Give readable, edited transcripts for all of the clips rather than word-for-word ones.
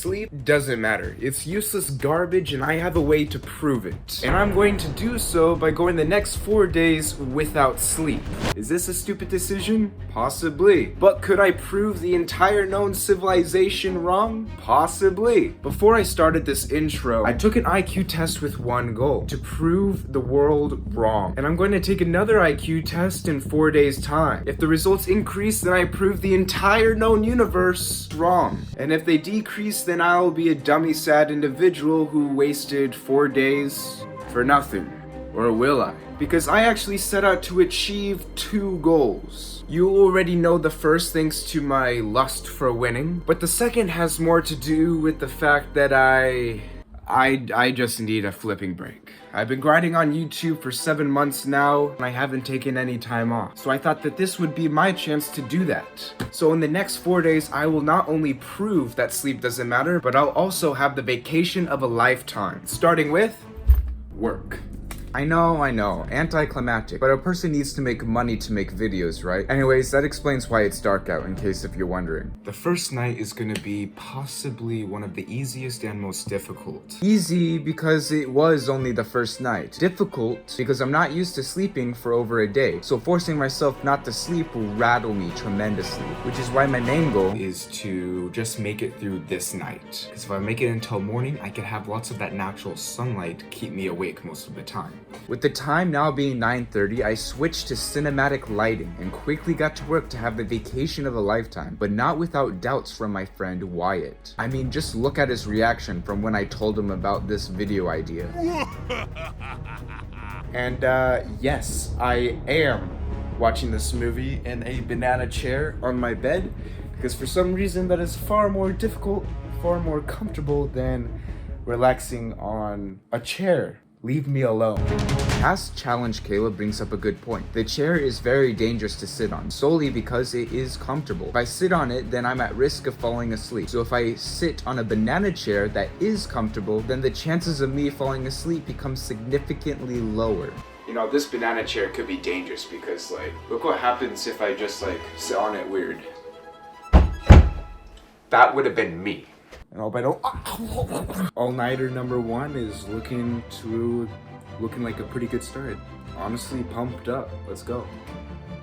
sleep doesn't matter. It's useless garbage and I have a way to prove it. And I'm going to do so by going the next 4 days without sleep. Is this a stupid decision? Possibly. But could I prove the entire known civilization wrong? Possibly. Before I started this intro, I took an IQ test with one goal: to prove the world wrong. And I'm going to take another IQ test in 4 days time. If the results increase, then I prove the entire known universe wrong. And if they decrease, then I'll be a dummy sad individual who wasted 4 days for nothing. Or will I? Because I actually set out to achieve 2 goals. You already know the first thanks to my lust for winning, but the second has more to do with the fact that I just need a flipping break. I've been grinding on YouTube for 7 months now, and I haven't taken any time off. So I thought that this would be my chance to do that. So in the next 4 days, I will not only prove that sleep doesn't matter, but I'll also have the vacation of a lifetime. Starting with work. I know, anticlimactic, but a person needs to make money to make videos, right? Anyways, that explains why it's dark out, in case if you're wondering. The first night is gonna be possibly one of the easiest and most difficult. Easy because it was only the first night. Difficult because I'm not used to sleeping for over a day, so forcing myself not to sleep will rattle me tremendously, which is why my main goal is to just make it through this night. Because if I make it until morning, I can have lots of that natural sunlight to keep me awake most of the time. With the time now being 9:30, I switched to cinematic lighting and quickly got to work to have the vacation of a lifetime, but not without doubts from my friend Wyatt. I mean, just look at his reaction from when I told him about this video idea. And yes, I am watching this movie in a banana chair on my bed, because for some reason that is far more difficult, far more comfortable than relaxing on a chair. Leave me alone. Past Challenge Caleb brings up a good point. The chair is very dangerous to sit on, solely because it is comfortable. If I sit on it, then I'm at risk of falling asleep. So if I sit on a banana chair that is comfortable, then the chances of me falling asleep become significantly lower. You know, this banana chair could be dangerous because, like, look what happens if I just, like, sit on it weird. That would have been me. And all-nighter number 1 is looking like a pretty good start. Honestly, pumped up. Let's go.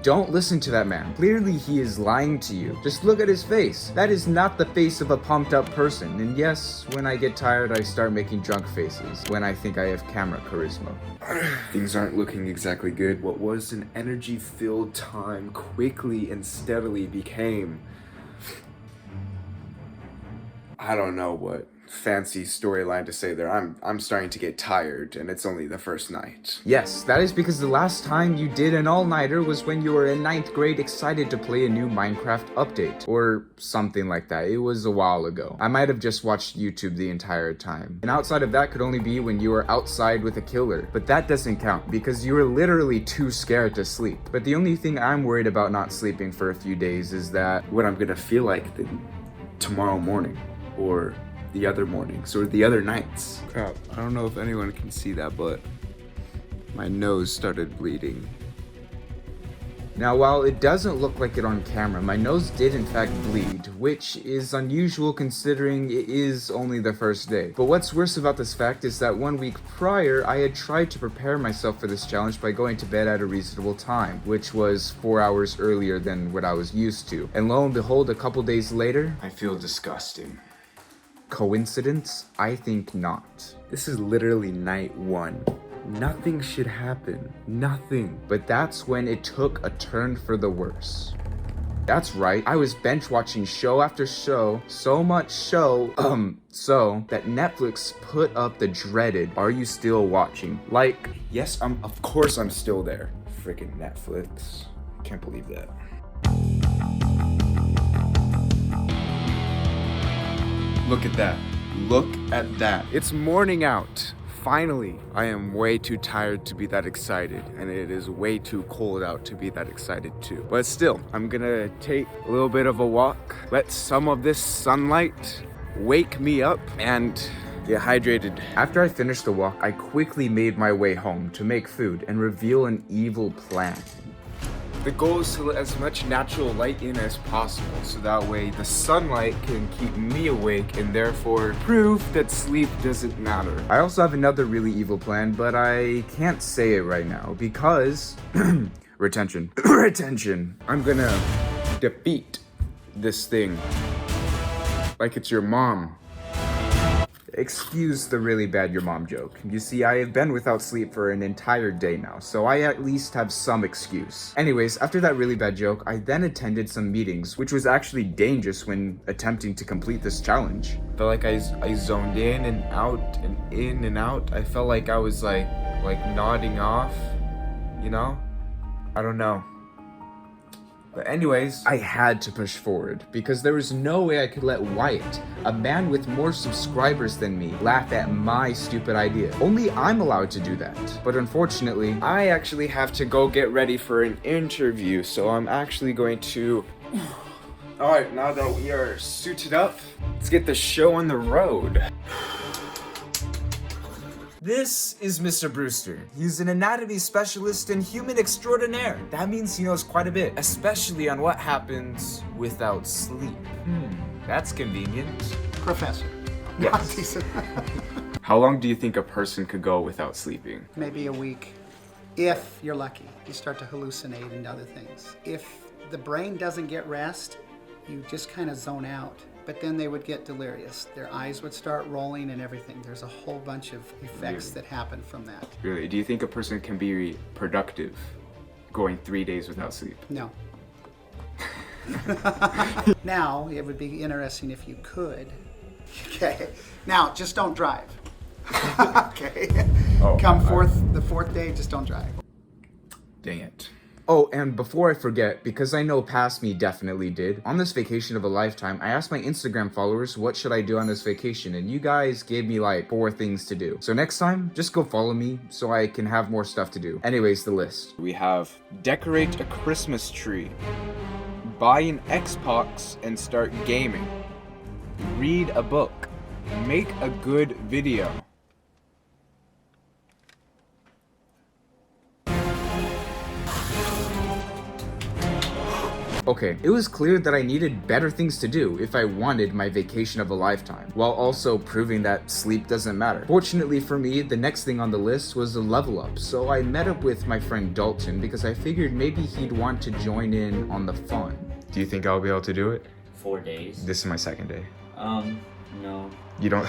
Don't listen to that man. Clearly he is lying to you. Just look at his face. That is not the face of a pumped up person. And yes, when I get tired, I start making drunk faces when I think I have camera charisma. Things aren't looking exactly good. What was an energy-filled time quickly and steadily became, I don't know what fancy storyline to say there. I'm starting to get tired, and it's only the first night. Yes, that is because the last time you did an all-nighter was when you were in 9th grade excited to play a new Minecraft update, or something like that. It was a while ago. I might have just watched YouTube the entire time. And outside of that could only be when you were outside with a killer. But that doesn't count, because you were literally too scared to sleep. But the only thing I'm worried about not sleeping for a few days is that what I'm gonna feel like tomorrow morning. Or the other mornings, or the other nights. Crap, I don't know if anyone can see that, but my nose started bleeding. Now, while it doesn't look like it on camera, my nose did in fact bleed, which is unusual considering it is only the first day. But what's worse about this fact is that 1 week prior, I had tried to prepare myself for this challenge by going to bed at a reasonable time, which was 4 hours earlier than what I was used to. And lo and behold, a couple days later, I feel disgusting. Coincidence? I think not. This is literally night 1. Nothing should happen. Nothing. But that's when it took a turn for the worse. That's right, I was bench watching show after show, so much so that Netflix put up the dreaded, "Are you still watching?" Like, yes, of course I'm still there. Freaking Netflix. Can't believe that. Look at that. Look at that. It's morning out. Finally. I am way too tired to be that excited, and it is way too cold out to be that excited too. But still, I'm gonna take a little bit of a walk, let some of this sunlight wake me up, and get hydrated. After I finished the walk, I quickly made my way home to make food and reveal an evil plan. The goal is to let as much natural light in as possible, so that way the sunlight can keep me awake and therefore prove that sleep doesn't matter. I also have another really evil plan, but I can't say it right now because retention. Retention. I'm gonna defeat this thing like it's your mom. Excuse the really bad your mom joke. You see, I have been without sleep for an entire day now, so I at least have some excuse. Anyways, after that really bad joke, I then attended some meetings, which was actually dangerous when attempting to complete this challenge. I felt like I zoned in and out and in and out. I felt like I was like nodding off, you know? I don't know. But anyways, I had to push forward because there was no way I could let Wyatt, a man with more subscribers than me, laugh at my stupid idea. Only I'm allowed to do that. But unfortunately, I actually have to go get ready for an interview, so I'm actually going to... Alright, now that we are suited up, let's get the show on the road. This is Mr. Brewster. He's an anatomy specialist and human extraordinaire. That means he knows quite a bit, especially on what happens without sleep. That's convenient. Professor. Yes. How long do you think a person could go without sleeping? Maybe a week. If you're lucky, you start to hallucinate and other things. If the brain doesn't get rest, you just kind of zone out. But then they would get delirious. Their eyes would start rolling and everything. There's a whole bunch of effects that happen from that. Really? Do you think a person can be productive going 3 days without sleep? No. Now, it would be interesting if you could. Okay. Now, just don't drive. Okay. Oh, the fourth day, just don't drive. Dang it. Oh, and before I forget, because I know past me definitely did, on this vacation of a lifetime, I asked my Instagram followers what should I do on this vacation, and you guys gave me like 4 things to do. So next time, just go follow me so I can have more stuff to do. Anyways, the list. We have decorate a Christmas tree, buy an Xbox and start gaming, read a book, make a good video. Okay, it was clear that I needed better things to do if I wanted my vacation of a lifetime, while also proving that sleep doesn't matter. Fortunately for me, the next thing on the list was a level up, so I met up with my friend Dalton because I figured maybe he'd want to join in on the fun. Do you think I'll be able to do it? 4 days. This is my second day. No. You don't...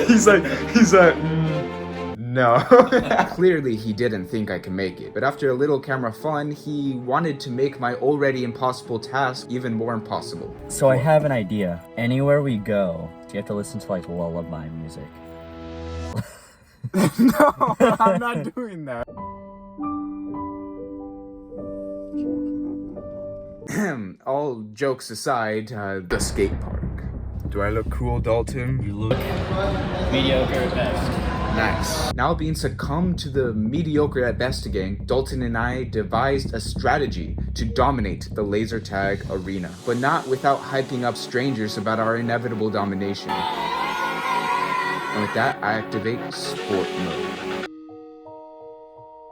he's like, no. Clearly he didn't think I could make it, but after a little camera fun, he wanted to make my already impossible task even more impossible. So I have an idea. Anywhere we go, you have to listen to like lullaby music. No, I'm not doing that. All jokes aside, the skate park. Do I look cool, Dalton? You look mediocre at best. Nice. Now being succumbed to the mediocre at best gang, Dalton and I devised a strategy to dominate the laser tag arena, but not without hyping up strangers about our inevitable domination. And with that, I activate sport mode.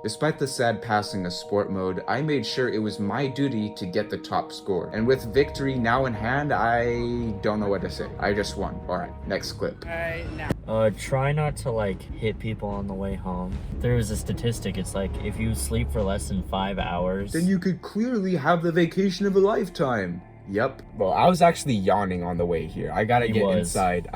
Despite the sad passing of sport mode, I made sure it was my duty to get the top score. And with victory now in hand, I don't know what to say. I just won. Alright, next clip. Try not to like hit people on the way home. There was a statistic, it's like if you sleep for less than 5 hours, Then you could clearly have the vacation of a lifetime. Yep. Well, I was actually yawning on the way here. I gotta get inside.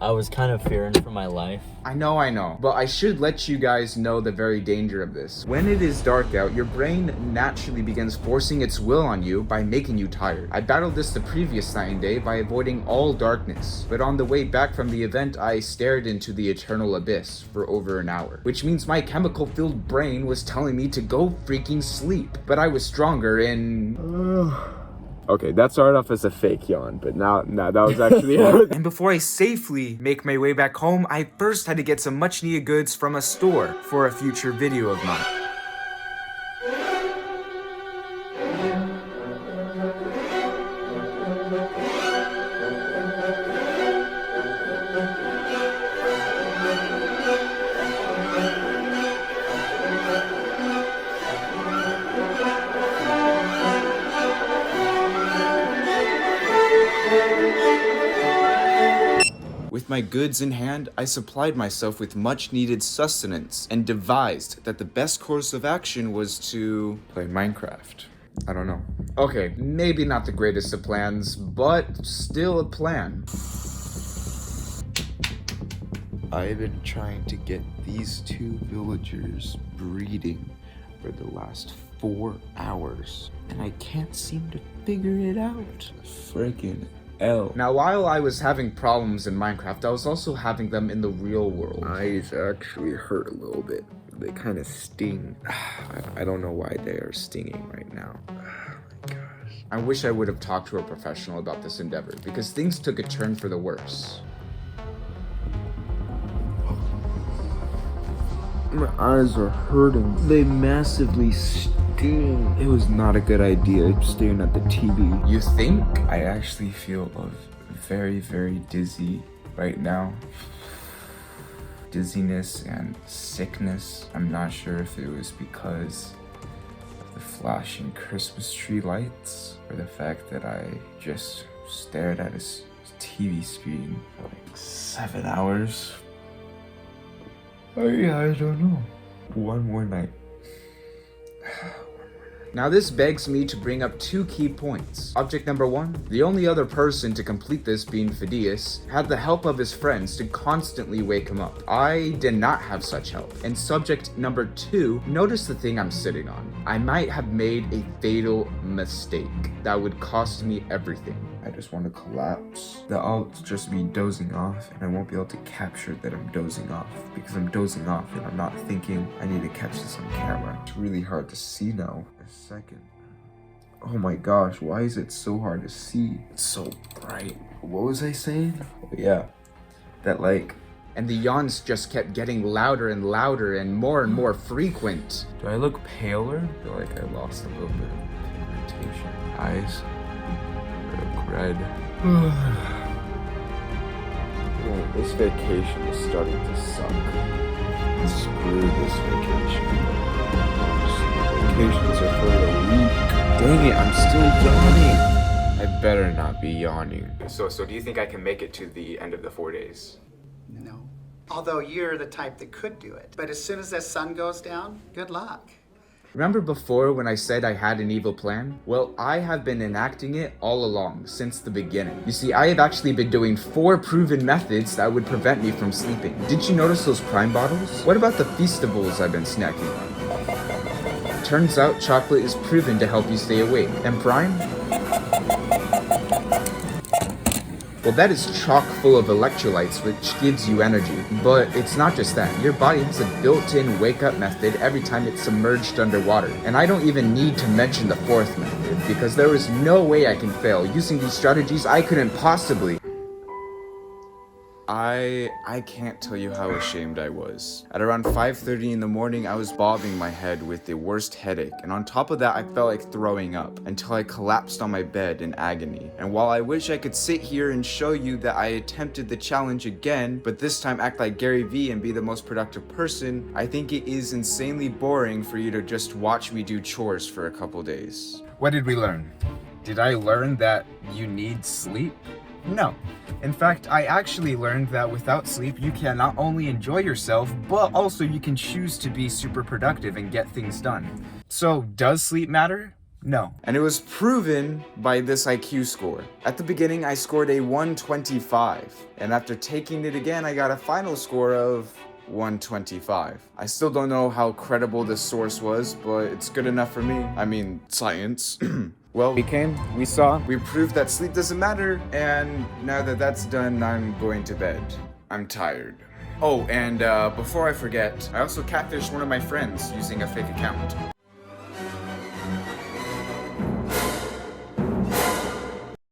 I was kind of fearing for my life. I know. But I should let you guys know the very danger of this. When it is dark out, your brain naturally begins forcing its will on you by making you tired. I battled this the previous night and day by avoiding all darkness. But on the way back from the event, I stared into the eternal abyss for over an hour. Which means my chemical-filled brain was telling me to go freaking sleep. But I was stronger and... Okay, that started off as a fake yawn, but now that was actually it. And before I safely make my way back home, I first had to get some much needed goods from a store for a future video of mine. With my goods in hand, I supplied myself with much needed sustenance and devised that the best course of action was to play Minecraft. I don't know. Okay, maybe not the greatest of plans, but still a plan. I've been trying to get these two villagers breeding for the last 4 hours, and I can't seem to figure it out. Freaking L. Now, while I was having problems in Minecraft, I was also having them in the real world. Eyes actually hurt a little bit. They kind of sting. I don't know why they are stinging right now. Oh my gosh. I wish I would have talked to a professional about this endeavor, because things took a turn for the worse. My eyes are hurting. They massively sting. It was not a good idea staring at the TV. You think? I actually feel very, very dizzy right now. Dizziness and sickness. I'm not sure if it was because of the flashing Christmas tree lights or the fact that I just stared at a TV screen for like 7 hours. I don't know. One more night. Now this begs me to bring up 2 key points. Object number 1, the only other person to complete this, being Phidias, had the help of his friends to constantly wake him up. I did not have such help. And subject number 2, notice the thing I'm sitting on. I might have made a fatal mistake that would cost me everything. I just want to collapse. That I'll just be dozing off and I won't be able to capture that I'm dozing off because I'm dozing off and I'm not thinking I need to catch this on camera. It's really hard to see now. A second. Oh my gosh, why is it so hard to see? It's so bright. What was I saying? Oh yeah, that like... And the yawns just kept getting louder and louder and more frequent. Do I look paler? I feel like I lost a little bit of pigmentation. Eyes look red. Oh, this vacation is starting to suck. Screw this vacation. Vacations are for a week. Dang it, I'm still yawning. I better not be yawning. So do you think I can make it to the end of the 4 days? No. Although you're the type that could do it. But as soon as that sun goes down, good luck. Remember before when I said I had an evil plan? Well, I have been enacting it all along, since the beginning. You see, I have actually been doing 4 proven methods that would prevent me from sleeping. Did you notice those Prime bottles? What about the Feastables I've been snacking on? Turns out chocolate is proven to help you stay awake. And Prime? Well, that is chock full of electrolytes, which gives you energy. But it's not just that. Your body has a built-in wake-up method every time it's submerged underwater. And I don't even need to mention the 4th method, because there is no way I can fail. Using these strategies, I couldn't possibly... I can't tell you how ashamed I was. At around 5:30 in the morning, I was bobbing my head with the worst headache, and on top of that, I felt like throwing up until I collapsed on my bed in agony. And while I wish I could sit here and show you that I attempted the challenge again, but this time act like Gary Vee and be the most productive person, I think it is insanely boring for you to just watch me do chores for a couple days. What did we learn? Did I learn that you need sleep? No. In fact, I actually learned that without sleep, you can not only enjoy yourself, but also you can choose to be super productive and get things done. So, does sleep matter? No. And it was proven by this IQ score. At the beginning, I scored a 125. And after taking it again, I got a final score of 125. I still don't know how credible this source was, but it's good enough for me. I mean, science. Well, we saw, we proved that sleep doesn't matter, and now that that's done, I'm going to bed. I'm tired. Oh, and before I forget, I also catfished one of my friends using a fake account.